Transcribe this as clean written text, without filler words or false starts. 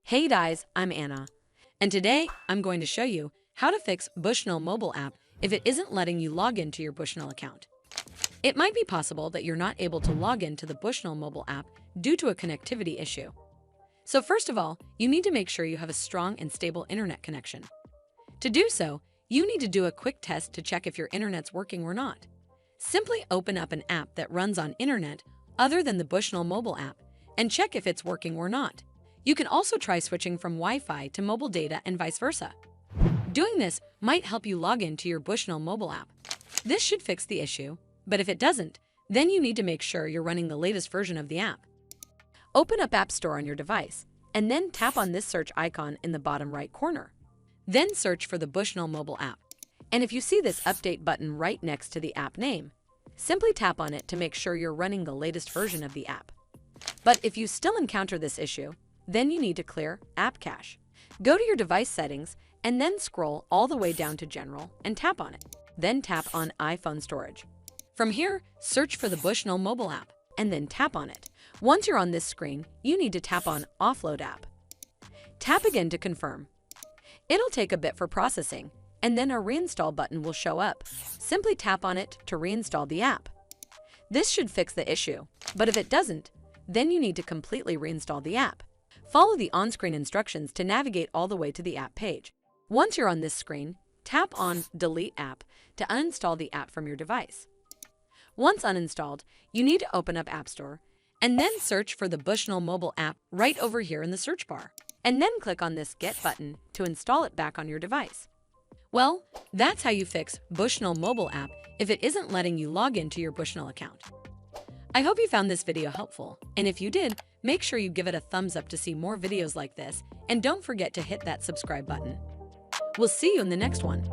Hey guys, I'm Anna, and today I'm going to show you how to fix Bushnell mobile app if it isn't letting you log into your Bushnell account. It might be possible that you're not able to log into the Bushnell mobile app due to a connectivity issue. So first of all, you need to make sure you have a strong and stable internet connection. To do so, you need to do a quick test to check if your internet's working or not. Simply open up an app that runs on internet other than the Bushnell mobile app and check if it's working or not. You can also try switching from Wi-Fi to mobile data and vice versa. Doing this might help you log into your Bushnell mobile app. This should fix the issue, but if it doesn't, then you need to make sure you're running the latest version of the app. Open up App Store on your device, and then tap on this search icon in the bottom right corner. Then search for the Bushnell mobile app. And if you see this update button right next to the app name, simply tap on it to make sure you're running the latest version of the app. But if you still encounter this issue, then you need to clear App Cache. Go to your device settings and then scroll all the way down to General and tap on it. Then tap on iPhone Storage. From here, search for the Bushnell mobile app and then tap on it. Once you're on this screen, you need to tap on Offload App. Tap again to confirm. It'll take a bit for processing, and then a reinstall button will show up. Simply tap on it to reinstall the app. This should fix the issue, but if it doesn't, then you need to completely reinstall the app. Follow the on-screen instructions to navigate all the way to the app page. Once you're on this screen, tap on Delete App to uninstall the app from your device. Once uninstalled, you need to open up App Store and then search for the Bushnell mobile app right over here in the search bar, and then click on this Get button to install it back on your device. Well, that's how you fix Bushnell mobile app if it isn't letting you log into your Bushnell account. I hope you found this video helpful, and if you did, make sure you give it a thumbs up to see more videos like this, and don't forget to hit that subscribe button. We'll see you in the next one.